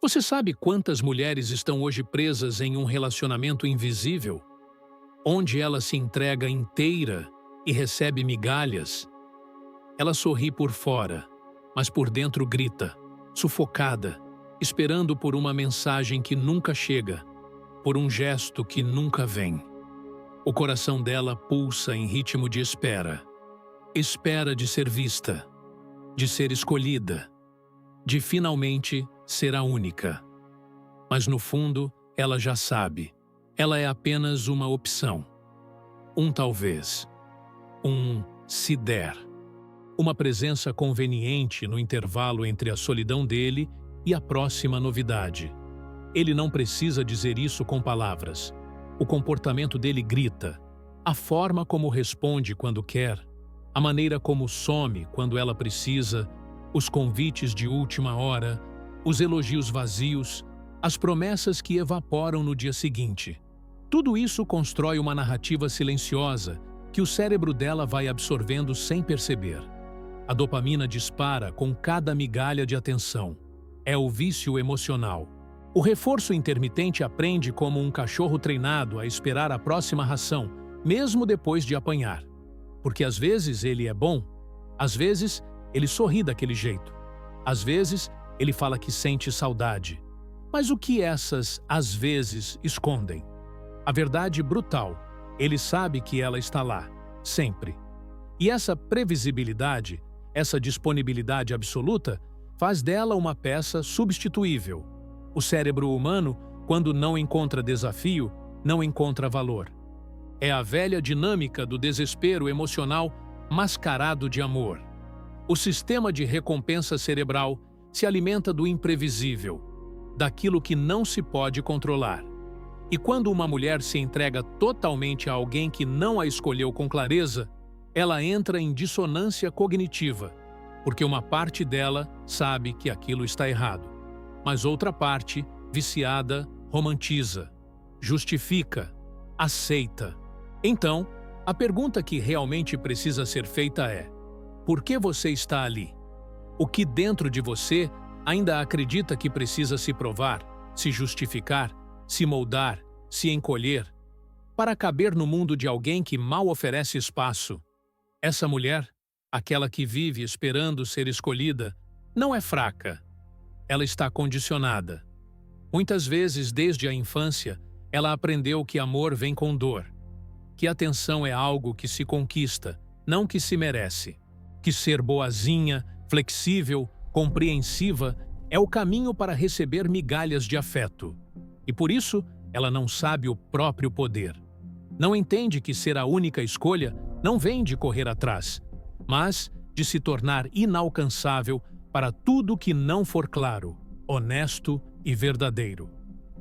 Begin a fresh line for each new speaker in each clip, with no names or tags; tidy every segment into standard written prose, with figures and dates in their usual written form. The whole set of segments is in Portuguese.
Você sabe quantas mulheres estão hoje presas em um relacionamento invisível, onde ela se entrega inteira e recebe migalhas? Ela sorri por fora, mas por dentro grita, sufocada, esperando por uma mensagem que nunca chega, por um gesto que nunca vem. O coração dela pulsa em ritmo de espera. Espera de ser vista, de ser escolhida, de finalmente ser a única. Mas no fundo, ela já sabe. Ela é apenas uma opção. Um talvez. Um se der. Uma presença conveniente no intervalo entre a solidão dele e a próxima novidade. Ele não precisa dizer isso com palavras. O comportamento dele grita. A forma como responde quando quer, a maneira como some quando ela precisa, os convites de última hora, os elogios vazios, as promessas que evaporam no dia seguinte. Tudo isso constrói uma narrativa silenciosa que o cérebro dela vai absorvendo sem perceber. A dopamina dispara com cada migalha de atenção. É o vício emocional. O reforço intermitente aprende como um cachorro treinado a esperar a próxima ração, mesmo depois de apanhar. Porque às vezes ele é bom, às vezes ele sorri daquele jeito, às vezes ele fala que sente saudade. Mas o que essas, às vezes, escondem? A verdade brutal, ele sabe que ela está lá, sempre. E essa previsibilidade, essa disponibilidade absoluta, faz dela uma peça substituível. O cérebro humano, quando não encontra desafio, não encontra valor. É a velha dinâmica do desespero emocional mascarado de amor. O sistema de recompensa cerebral se alimenta do imprevisível, daquilo que não se pode controlar. E quando uma mulher se entrega totalmente a alguém que não a escolheu com clareza, ela entra em dissonância cognitiva, porque uma parte dela sabe que aquilo está errado, mas outra parte, viciada, romantiza, justifica, aceita. Então, a pergunta que realmente precisa ser feita é: por que você está ali? O que dentro de você ainda acredita que precisa se provar, se justificar, se moldar, se encolher, para caber no mundo de alguém que mal oferece espaço? Essa mulher, aquela que vive esperando ser escolhida, não é fraca. Ela está condicionada. Muitas vezes, desde a infância, ela aprendeu que amor vem com dor, que atenção é algo que se conquista, não que se merece, que ser boazinha, flexível, compreensiva é o caminho para receber migalhas de afeto. E por isso, ela não sabe o próprio poder. Não entende que ser a única escolha não vem de correr atrás, mas de se tornar inalcançável para tudo que não for claro, honesto e verdadeiro.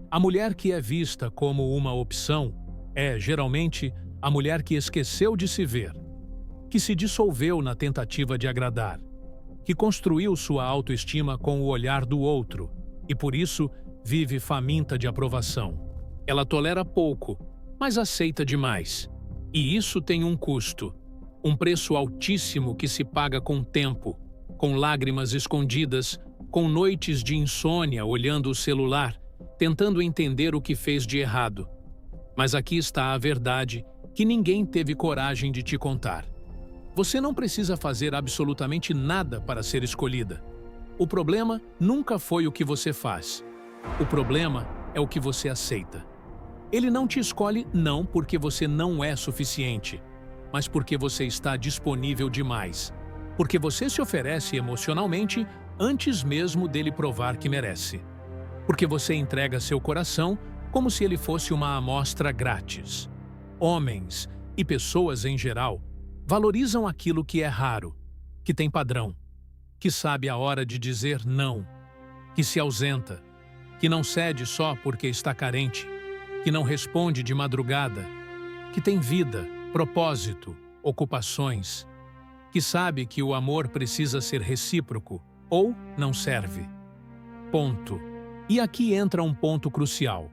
A mulher que é vista como uma opção é, geralmente, a mulher que esqueceu de se ver, que se dissolveu na tentativa de agradar, que construiu sua autoestima com o olhar do outro e, por isso, vive faminta de aprovação. Ela tolera pouco, mas aceita demais. E isso tem um custo, um preço altíssimo que se paga com tempo, com lágrimas escondidas, com noites de insônia olhando o celular, tentando entender o que fez de errado. Mas aqui está a verdade que ninguém teve coragem de te contar. Você não precisa fazer absolutamente nada para ser escolhida. O problema nunca foi o que você faz. O problema é o que você aceita. Ele não te escolhe não porque você não é suficiente, mas porque você está disponível demais. Porque você se oferece emocionalmente antes mesmo dele provar que merece. Porque você entrega seu coração como se ele fosse uma amostra grátis. Homens e pessoas em geral valorizam aquilo que é raro, que tem padrão, que sabe a hora de dizer não, que se ausenta, que não cede só porque está carente, que não responde de madrugada, que tem vida, propósito, ocupações, que sabe que o amor precisa ser recíproco ou não serve. Ponto. E aqui entra um ponto crucial.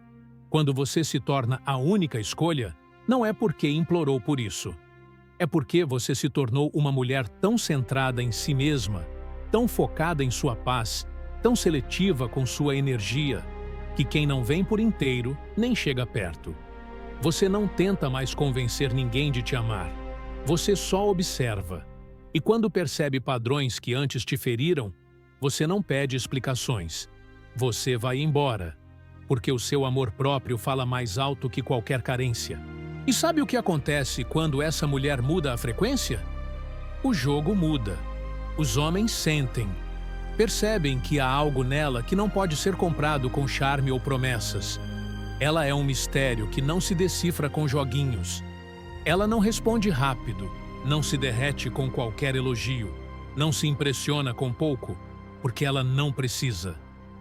Quando você se torna a única escolha, não é porque implorou por isso. É porque você se tornou uma mulher tão centrada em si mesma, tão focada em sua paz, tão seletiva com sua energia, que quem não vem por inteiro nem chega perto. Você não tenta mais convencer ninguém de te amar. Você só observa. E quando percebe padrões que antes te feriram, você não pede explicações. Você vai embora, porque o seu amor próprio fala mais alto que qualquer carência. E sabe o que acontece quando essa mulher muda a frequência? O jogo muda. Os homens sentem. Percebem que há algo nela que não pode ser comprado com charme ou promessas. Ela é um mistério que não se decifra com joguinhos. Ela não responde rápido, não se derrete com qualquer elogio, não se impressiona com pouco, porque ela não precisa.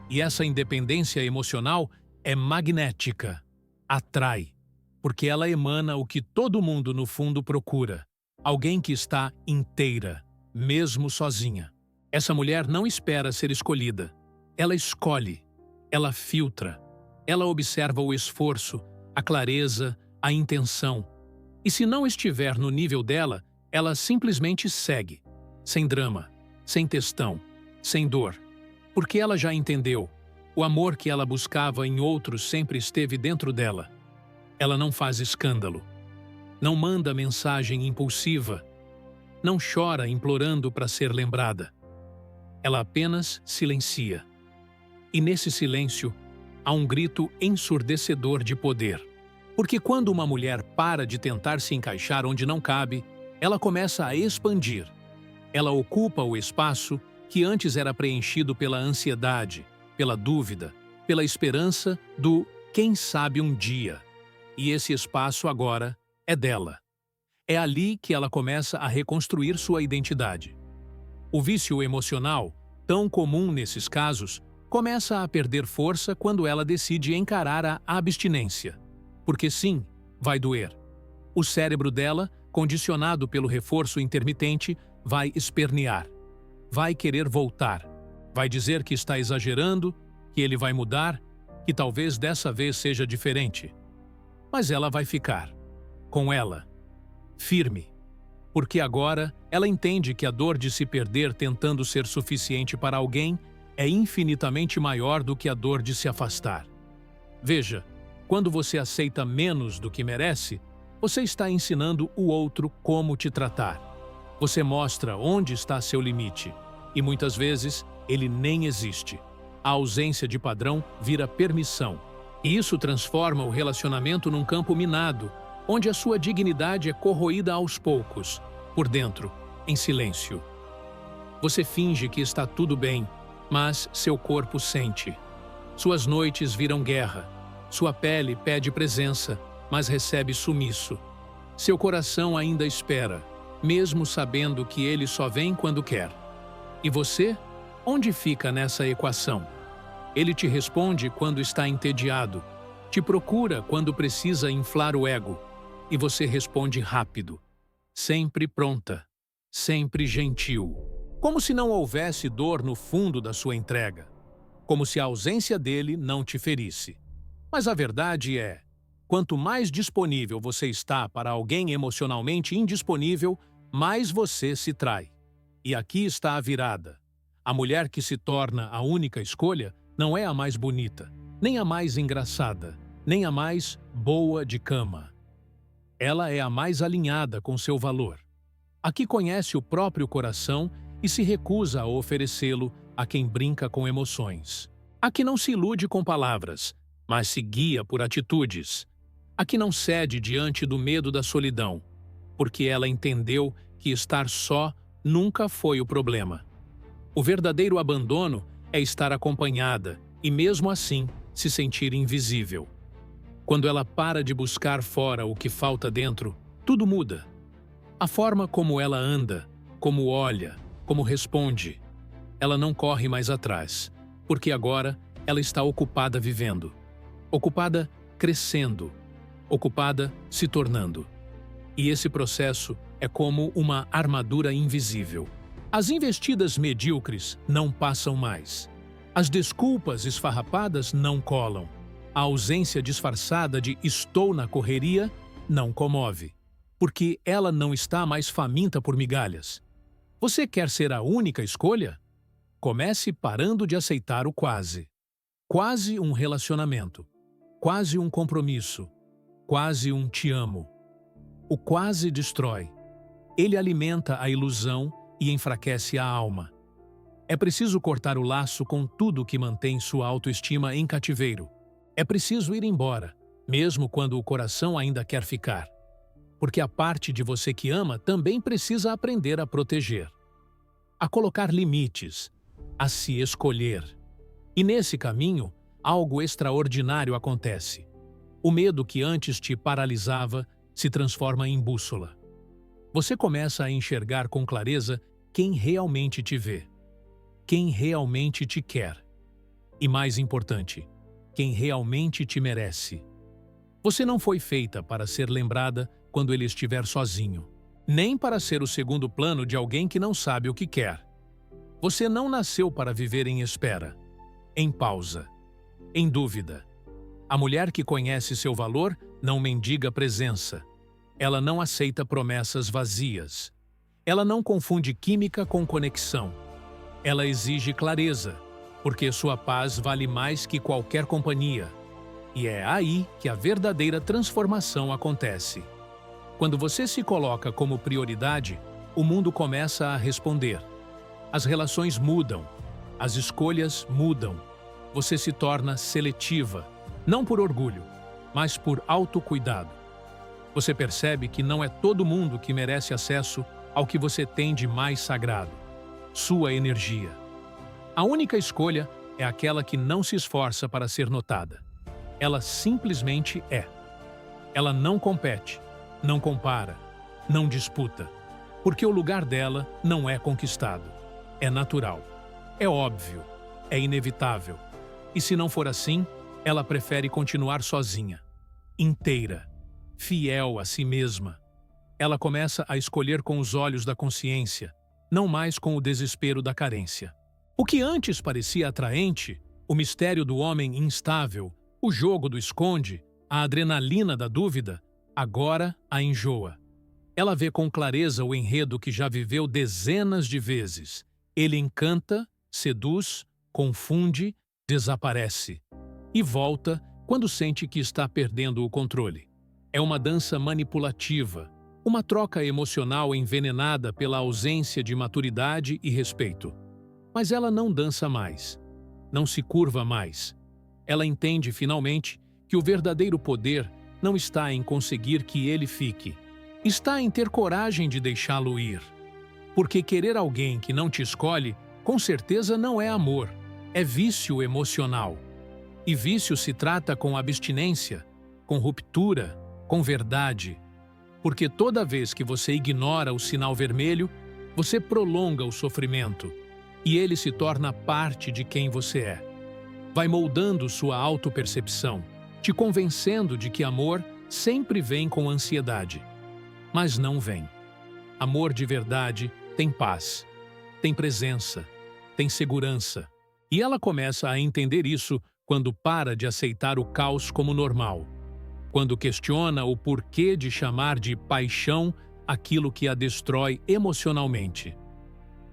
E essa independência emocional é magnética, atrai, porque ela emana o que todo mundo no fundo procura. Alguém que está inteira, mesmo sozinha. Essa mulher não espera ser escolhida. Ela escolhe, ela filtra, ela observa o esforço, a clareza, a intenção. E se não estiver no nível dela, ela simplesmente segue, sem drama, sem textão, sem dor. Porque ela já entendeu. O amor que ela buscava em outros sempre esteve dentro dela. Ela não faz escândalo. Não manda mensagem impulsiva. Não chora implorando para ser lembrada. Ela apenas silencia. E nesse silêncio, há um grito ensurdecedor de poder. Porque quando uma mulher para de tentar se encaixar onde não cabe, ela começa a expandir. Ela ocupa o espaço que antes era preenchido pela ansiedade, pela dúvida, pela esperança do quem sabe um dia. E esse espaço agora é dela. É ali que ela começa a reconstruir sua identidade. O vício emocional, tão comum nesses casos, começa a perder força quando ela decide encarar a abstinência. Porque sim, vai doer. O cérebro dela, condicionado pelo reforço intermitente, vai espernear. Vai querer voltar. Vai dizer que está exagerando, que ele vai mudar, que talvez dessa vez seja diferente. Mas ela vai ficar. Com ela. Firme. Porque agora ela entende que a dor de se perder tentando ser suficiente para alguém é infinitamente maior do que a dor de se afastar. Veja, quando você aceita menos do que merece, você está ensinando o outro como te tratar. Você mostra onde está seu limite. E muitas vezes, ele nem existe. A ausência de padrão vira permissão. E isso transforma o relacionamento num campo minado, onde a sua dignidade é corroída aos poucos, por dentro, em silêncio. Você finge que está tudo bem, mas seu corpo sente. Suas noites viram guerra. Sua pele pede presença, mas recebe sumiço. Seu coração ainda espera, mesmo sabendo que ele só vem quando quer. E você? Onde fica nessa equação? Ele te responde quando está entediado, te procura quando precisa inflar o ego, e você responde rápido, sempre pronta, sempre gentil, como se não houvesse dor no fundo da sua entrega, como se a ausência dele não te ferisse. Mas a verdade é, quanto mais disponível você está para alguém emocionalmente indisponível, mais você se trai. E aqui está a virada. A mulher que se torna a única escolha não é a mais bonita, nem a mais engraçada, nem a mais boa de cama. Ela é a mais alinhada com seu valor. A que conhece o próprio coração e se recusa a oferecê-lo a quem brinca com emoções. A que não se ilude com palavras, mas se guia por atitudes. A que não cede diante do medo da solidão, porque ela entendeu que estar só nunca foi o problema. O verdadeiro abandono é estar acompanhada e, mesmo assim, se sentir invisível. Quando ela para de buscar fora o que falta dentro, tudo muda. A forma como ela anda, como olha, como responde. Ela não corre mais atrás, porque agora ela está ocupada vivendo. Ocupada crescendo, ocupada se tornando. E esse processo é como uma armadura invisível. As investidas medíocres não passam mais. As desculpas esfarrapadas não colam. A ausência disfarçada de "estou na correria" não comove. Porque ela não está mais faminta por migalhas. Você quer ser a única escolha? Comece parando de aceitar o quase. Quase um relacionamento. Quase um compromisso. Quase um te amo. O quase destrói. Ele alimenta a ilusão e enfraquece a alma. É preciso cortar o laço com tudo que mantém sua autoestima em cativeiro. É preciso ir embora, mesmo quando o coração ainda quer ficar. Porque a parte de você que ama também precisa aprender a proteger. A colocar limites, a se escolher. E nesse caminho, algo extraordinário acontece. O medo que antes te paralisava se transforma em bússola. Você começa a enxergar com clareza quem realmente te vê, quem realmente te quer e, mais importante, quem realmente te merece. Você não foi feita para ser lembrada quando ele estiver sozinho, nem para ser o segundo plano de alguém que não sabe o que quer. Você não nasceu para viver em espera, em pausa, em dúvida. A mulher que conhece seu valor não mendiga presença. Ela não aceita promessas vazias. Ela não confunde química com conexão. Ela exige clareza, porque sua paz vale mais que qualquer companhia. E é aí que a verdadeira transformação acontece. Quando você se coloca como prioridade, o mundo começa a responder. As relações mudam, as escolhas mudam. Você se torna seletiva, não por orgulho, mas por autocuidado. Você percebe que não é todo mundo que merece acesso ao que você tem de mais sagrado, sua energia. A única escolha é aquela que não se esforça para ser notada. Ela simplesmente é. Ela não compete, não compara, não disputa, porque o lugar dela não é conquistado. É natural, é óbvio, é inevitável. E se não for assim, ela prefere continuar sozinha, inteira, fiel a si mesma. Ela começa a escolher com os olhos da consciência, não mais com o desespero da carência. O que antes parecia atraente, o mistério do homem instável, o jogo do esconde, a adrenalina da dúvida, agora a enjoa. Ela vê com clareza o enredo que já viveu dezenas de vezes. Ele encanta, seduz, confunde, desaparece. E volta quando sente que está perdendo o controle. É uma dança manipulativa, uma troca emocional envenenada pela ausência de maturidade e respeito. Mas ela não dança mais, não se curva mais. Ela entende finalmente que o verdadeiro poder não está em conseguir que ele fique. Está em ter coragem de deixá-lo ir. Porque querer alguém que não te escolhe, com certeza não é amor, é vício emocional. E vício se trata com abstinência, com ruptura, com verdade. Porque toda vez que você ignora o sinal vermelho, você prolonga o sofrimento e ele se torna parte de quem você é. Vai moldando sua autopercepção, te convencendo de que amor sempre vem com ansiedade. Mas não vem. Amor de verdade tem paz, tem presença, tem segurança. E ela começa a entender isso quando para de aceitar o caos como normal. Quando questiona o porquê de chamar de paixão aquilo que a destrói emocionalmente.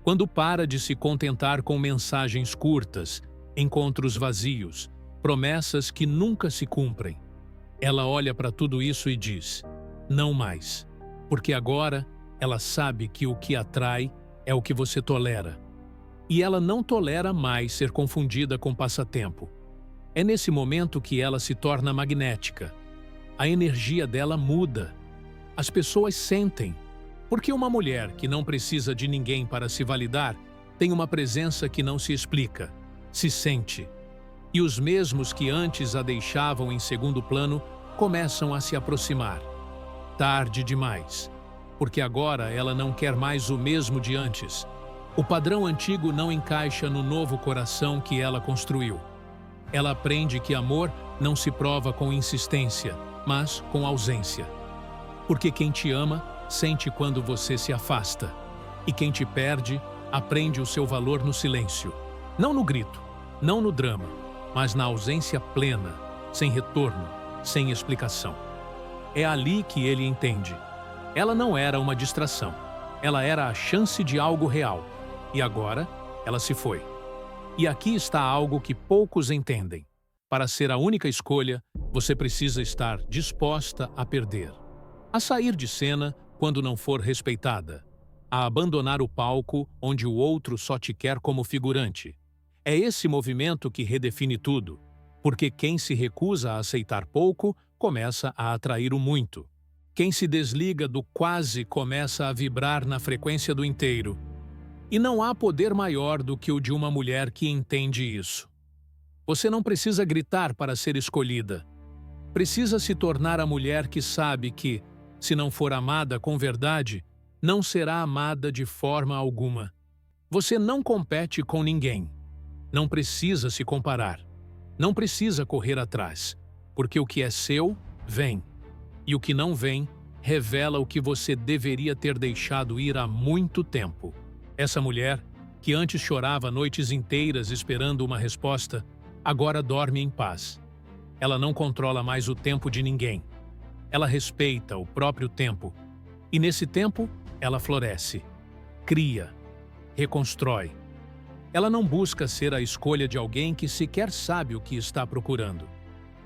Quando para de se contentar com mensagens curtas, encontros vazios, promessas que nunca se cumprem. Ela olha para tudo isso e diz, não mais, porque agora ela sabe que o que atrai é o que você tolera. E ela não tolera mais ser confundida com passatempo. É nesse momento que ela se torna magnética. A energia dela muda. As pessoas sentem. Porque uma mulher que não precisa de ninguém para se validar tem uma presença que não se explica, se sente. E os mesmos que antes a deixavam em segundo plano começam a se aproximar. Tarde demais. Porque agora ela não quer mais o mesmo de antes. O padrão antigo não encaixa no novo coração que ela construiu. Ela aprende que amor não se prova com insistência, mas com ausência. Porque quem te ama sente quando você se afasta. E quem te perde aprende o seu valor no silêncio. Não no grito, não no drama, mas na ausência plena, sem retorno, sem explicação. É ali que ele entende. Ela não era uma distração. Ela era a chance de algo real. E agora, ela se foi. E aqui está algo que poucos entendem. Para ser a única escolha, você precisa estar disposta a perder. A sair de cena quando não for respeitada. A abandonar o palco onde o outro só te quer como figurante. É esse movimento que redefine tudo, porque quem se recusa a aceitar pouco começa a atrair o muito. Quem se desliga do quase começa a vibrar na frequência do inteiro. E não há poder maior do que o de uma mulher que entende isso. Você não precisa gritar para ser escolhida. Precisa se tornar a mulher que sabe que, se não for amada com verdade, não será amada de forma alguma. Você não compete com ninguém. Não precisa se comparar. Não precisa correr atrás, porque o que é seu, vem. E o que não vem, revela o que você deveria ter deixado ir há muito tempo. Essa mulher, que antes chorava noites inteiras esperando uma resposta, agora dorme em paz. Ela não controla mais o tempo de ninguém. Ela respeita o próprio tempo. E nesse tempo, ela floresce, cria, reconstrói. Ela não busca ser a escolha de alguém que sequer sabe o que está procurando.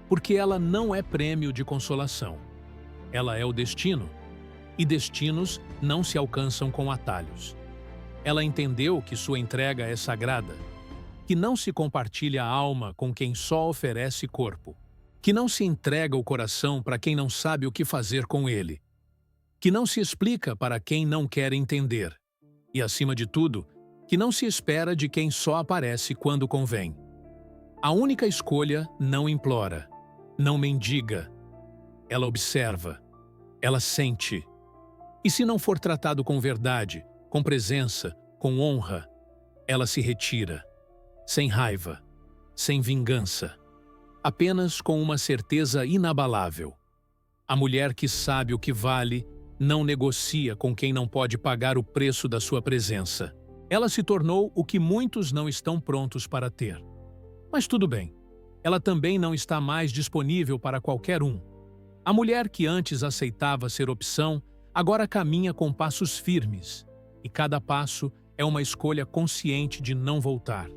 Porque ela não é prêmio de consolação. Ela é o destino. E destinos não se alcançam com atalhos. Ela entendeu que sua entrega é sagrada, que não se compartilha a alma com quem só oferece corpo, que não se entrega o coração para quem não sabe o que fazer com ele, que não se explica para quem não quer entender, e, acima de tudo, que não se espera de quem só aparece quando convém. A única escolha não implora, não mendiga. Ela observa, ela sente. E se não for tratado com verdade, com presença, com honra, ela se retira, sem raiva, sem vingança, apenas com uma certeza inabalável. A mulher que sabe o que vale não negocia com quem não pode pagar o preço da sua presença. Ela se tornou o que muitos não estão prontos para ter. Mas tudo bem, ela também não está mais disponível para qualquer um. A mulher que antes aceitava ser opção, agora caminha com passos firmes, e cada passo é uma escolha consciente de não voltar.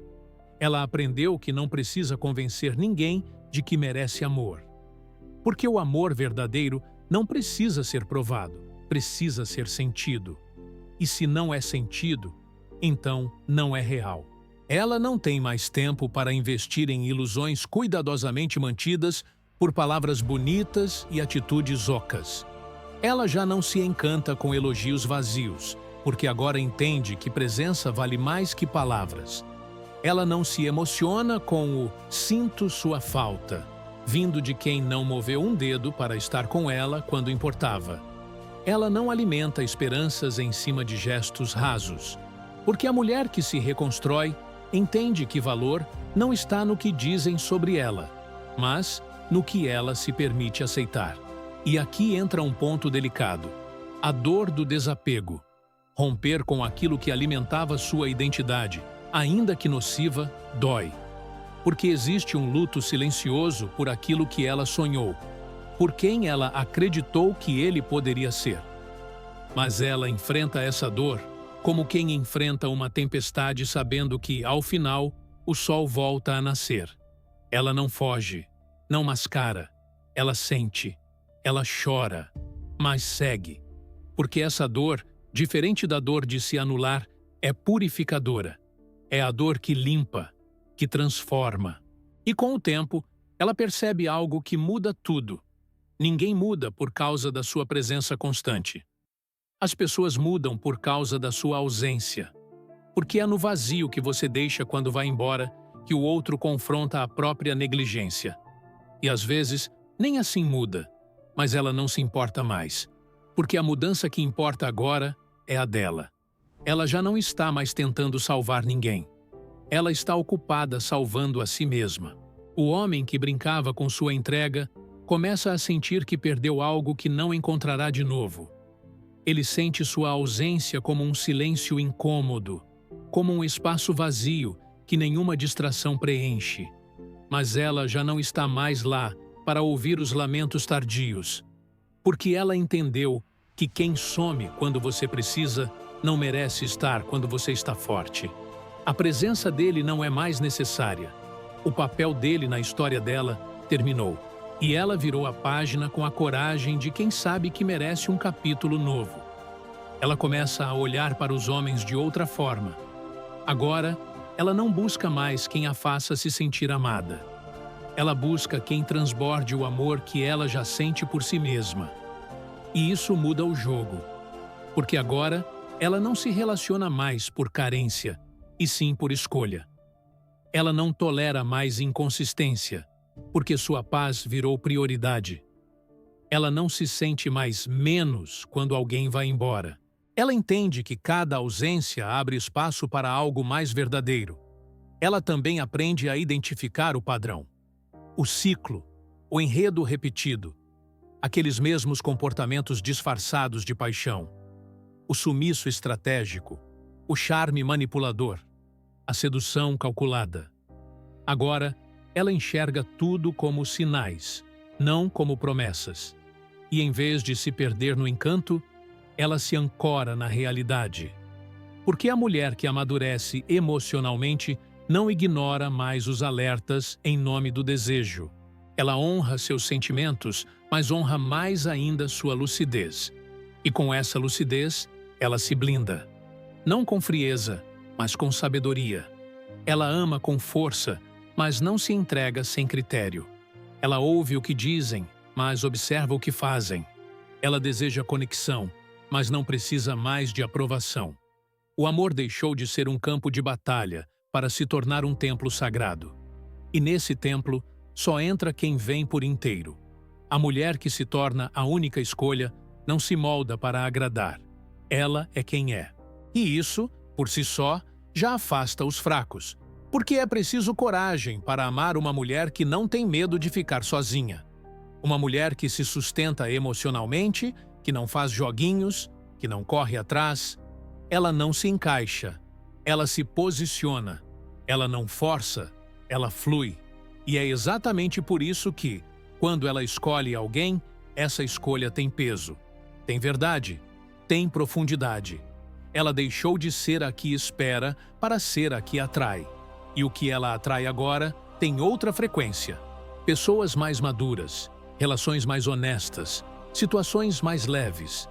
Ela aprendeu que não precisa convencer ninguém de que merece amor. Porque o amor verdadeiro não precisa ser provado, precisa ser sentido. E se não é sentido, então não é real. Ela não tem mais tempo para investir em ilusões cuidadosamente mantidas por palavras bonitas e atitudes ocas. Ela já não se encanta com elogios vazios, porque agora entende que presença vale mais que palavras. Ela não se emociona com o "sinto sua falta", vindo de quem não moveu um dedo para estar com ela quando importava. Ela não alimenta esperanças em cima de gestos rasos, porque a mulher que se reconstrói entende que valor não está no que dizem sobre ela, mas no que ela se permite aceitar. E aqui entra um ponto delicado: a dor do desapego. Romper com aquilo que alimentava sua identidade, ainda que nociva, dói. Porque existe um luto silencioso por aquilo que ela sonhou, por quem ela acreditou que ele poderia ser. Mas ela enfrenta essa dor como quem enfrenta uma tempestade sabendo que, ao final, o sol volta a nascer. Ela não foge, não mascara, ela sente, ela chora, mas segue. Porque essa dor, diferente da dor de se anular, é purificadora. É a dor que limpa, que transforma. E com o tempo, ela percebe algo que muda tudo. Ninguém muda por causa da sua presença constante. As pessoas mudam por causa da sua ausência. Porque é no vazio que você deixa quando vai embora que o outro confronta a própria negligência. E às vezes, nem assim muda, mas ela não se importa mais. Porque a mudança que importa agora é a dela. Ela já não está mais tentando salvar ninguém. Ela está ocupada salvando a si mesma. O homem que brincava com sua entrega começa a sentir que perdeu algo que não encontrará de novo. Ele sente sua ausência como um silêncio incômodo, como um espaço vazio que nenhuma distração preenche. Mas ela já não está mais lá para ouvir os lamentos tardios, porque ela entendeu que quem some quando você precisa não merece estar quando você está forte. A presença dele não é mais necessária. O papel dele na história dela terminou. E ela virou a página com a coragem de quem sabe que merece um capítulo novo. Ela começa a olhar para os homens de outra forma. Agora, ela não busca mais quem a faça se sentir amada. Ela busca quem transborde o amor que ela já sente por si mesma. E isso muda o jogo. Porque agora, ela não se relaciona mais por carência, e sim por escolha. Ela não tolera mais inconsistência, porque sua paz virou prioridade. Ela não se sente mais menos quando alguém vai embora. Ela entende que cada ausência abre espaço para algo mais verdadeiro. Ela também aprende a identificar o padrão, o ciclo, o enredo repetido, aqueles mesmos comportamentos disfarçados de paixão, o sumiço estratégico, o charme manipulador, a sedução calculada. Agora, ela enxerga tudo como sinais, não como promessas. E em vez de se perder no encanto, ela se ancora na realidade. Porque a mulher que amadurece emocionalmente não ignora mais os alertas em nome do desejo. Ela honra seus sentimentos, mas honra mais ainda sua lucidez. E com essa lucidez, ela se blinda. Não com frieza, mas com sabedoria. Ela ama com força, mas não se entrega sem critério. Ela ouve o que dizem, mas observa o que fazem. Ela deseja conexão, mas não precisa mais de aprovação. O amor deixou de ser um campo de batalha para se tornar um templo sagrado. E nesse templo, só entra quem vem por inteiro. A mulher que se torna a única escolha não se molda para agradar. Ela é quem é. E isso, por si só, já afasta os fracos. Porque é preciso coragem para amar uma mulher que não tem medo de ficar sozinha. Uma mulher que se sustenta emocionalmente, que não faz joguinhos, que não corre atrás. Ela não se encaixa. Ela se posiciona. Ela não força. Ela flui. E é exatamente por isso que, quando ela escolhe alguém, essa escolha tem peso, tem verdade, tem profundidade. Ela deixou de ser a que espera para ser a que atrai. E o que ela atrai agora tem outra frequência. Pessoas mais maduras, relações mais honestas, situações mais leves.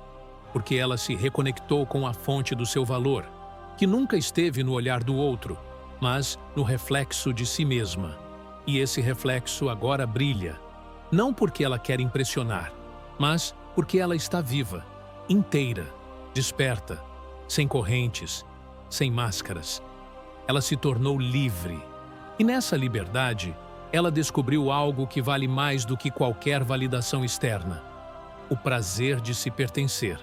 Porque ela se reconectou com a fonte do seu valor, que nunca esteve no olhar do outro, mas no reflexo de si mesma. E esse reflexo agora brilha, não porque ela quer impressionar, mas porque ela está viva, inteira, desperta, sem correntes, sem máscaras. Ela se tornou livre. E nessa liberdade, ela descobriu algo que vale mais do que qualquer validação externa: o prazer de se pertencer.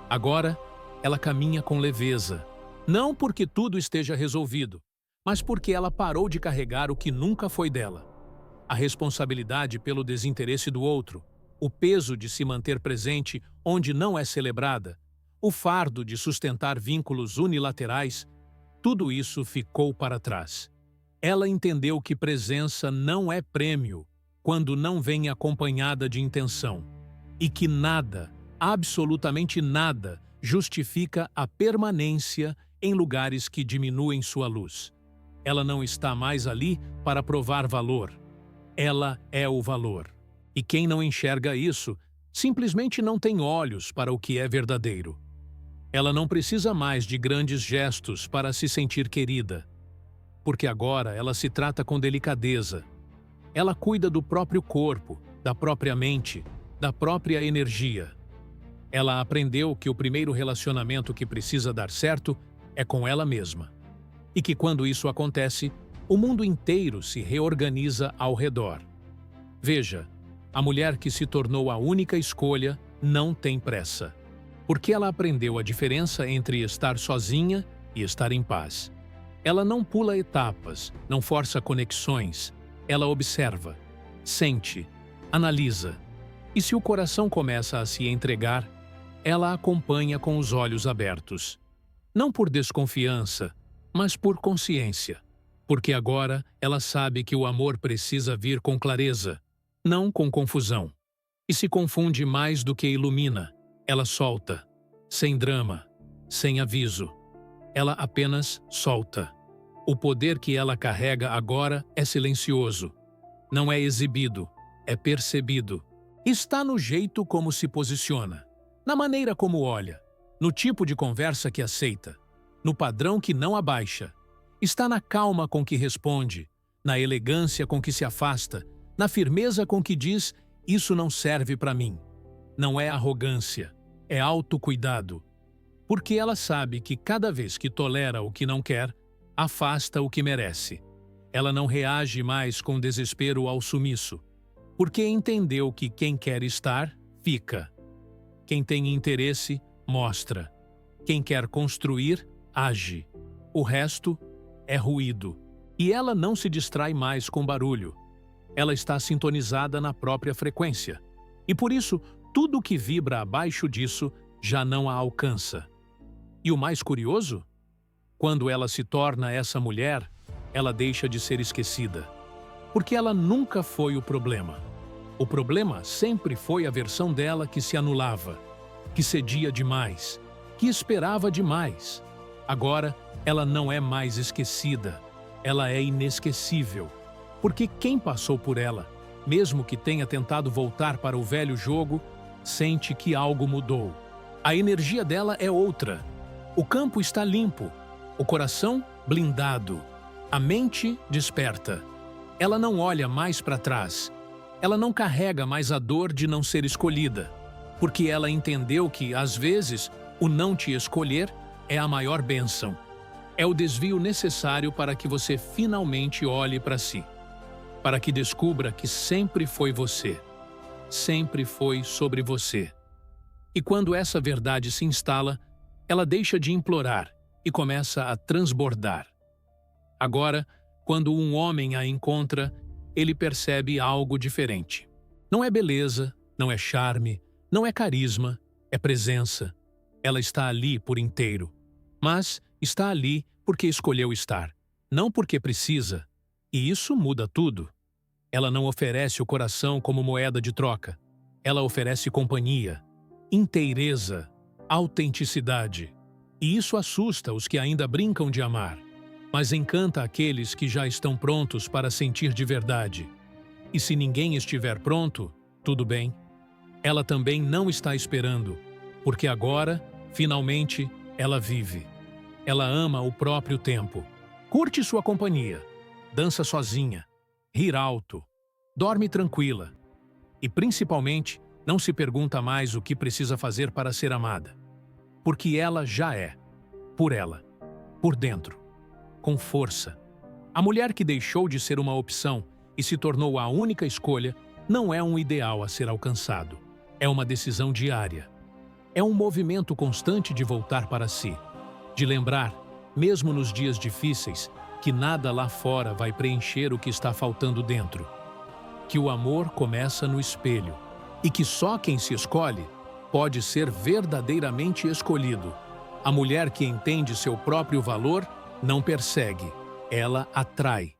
Agora, ela caminha com leveza, não porque tudo esteja resolvido, mas porque ela parou de carregar o que nunca foi dela. A responsabilidade pelo desinteresse do outro, o peso de se manter presente onde não é celebrada, o fardo de sustentar vínculos unilaterais, tudo isso ficou para trás. Ela entendeu que presença não é prêmio quando não vem acompanhada de intenção, e que nada, absolutamente nada, justifica a permanência em lugares que diminuem sua luz. Ela não está mais ali para provar valor. Ela é o valor. E quem não enxerga isso, simplesmente não tem olhos para o que é verdadeiro. Ela não precisa mais de grandes gestos para se sentir querida, porque agora ela se trata com delicadeza. Ela cuida do próprio corpo, da própria mente, da própria energia. Ela aprendeu que o primeiro relacionamento que precisa dar certo é com ela mesma. E que quando isso acontece, o mundo inteiro se reorganiza ao redor. Veja, a mulher que se tornou a única escolha não tem pressa, porque ela aprendeu a diferença entre estar sozinha e estar em paz. Ela não pula etapas, não força conexões, ela observa, sente, analisa. E se o coração começa a se entregar, ela acompanha com os olhos abertos. Não por desconfiança, mas por consciência. Porque agora ela sabe que o amor precisa vir com clareza, não com confusão. E se confunde mais do que ilumina, ela solta, sem drama, sem aviso. Ela apenas solta. O poder que ela carrega agora é silencioso. Não é exibido, é percebido. Está no jeito como se posiciona, na maneira como olha, no tipo de conversa que aceita, no padrão que não abaixa. Está na calma com que responde, na elegância com que se afasta, na firmeza com que diz: isso não serve para mim. Não é arrogância, é autocuidado. Porque ela sabe que cada vez que tolera o que não quer, afasta o que merece. Ela não reage mais com desespero ao sumiço, porque entendeu que quem quer estar, fica. Quem tem interesse, mostra. Quem quer construir, age. O resto é ruído. E ela não se distrai mais com barulho. Ela está sintonizada na própria frequência. E por isso, tudo que vibra abaixo disso já não a alcança. E o mais curioso? Quando ela se torna essa mulher, ela deixa de ser esquecida. Porque ela nunca foi o problema. O problema sempre foi a versão dela que se anulava, que cedia demais, que esperava demais. Agora, ela não é mais esquecida. Ela é inesquecível. Porque quem passou por ela, mesmo que tenha tentado voltar para o velho jogo, sente que algo mudou. A energia dela é outra. O campo está limpo, o coração blindado, a mente desperta. Ela não olha mais para trás. Ela não carrega mais a dor de não ser escolhida, porque ela entendeu que, às vezes, o não te escolher é a maior bênção. É o desvio necessário para que você finalmente olhe para si, para que descubra que sempre foi você, sempre foi sobre você. E quando essa verdade se instala, ela deixa de implorar e começa a transbordar. Agora, quando um homem a encontra, ele percebe algo diferente. Não é beleza, não é charme, não é carisma, é presença. Ela está ali por inteiro, mas está ali porque escolheu estar, não porque precisa. E isso muda tudo. Ela não oferece o coração como moeda de troca. Ela oferece companhia, inteireza, autenticidade. E isso assusta os que ainda brincam de amar, mas encanta aqueles que já estão prontos para sentir de verdade. E se ninguém estiver pronto, tudo bem. Ela também não está esperando, porque agora, finalmente, ela vive. Ela ama o próprio tempo. Curte sua companhia, dança sozinha, ri alto, dorme tranquila. E, principalmente, não se pergunta mais o que precisa fazer para ser amada. Porque ela já é, por ela, por dentro, com força. A mulher que deixou de ser uma opção e se tornou a única escolha não é um ideal a ser alcançado. É uma decisão diária. É um movimento constante de voltar para si, de lembrar, mesmo nos dias difíceis, que nada lá fora vai preencher o que está faltando dentro. Que o amor começa no espelho e que só quem se escolhe pode ser verdadeiramente escolhido. A mulher que entende seu próprio valor não persegue, ela atrai.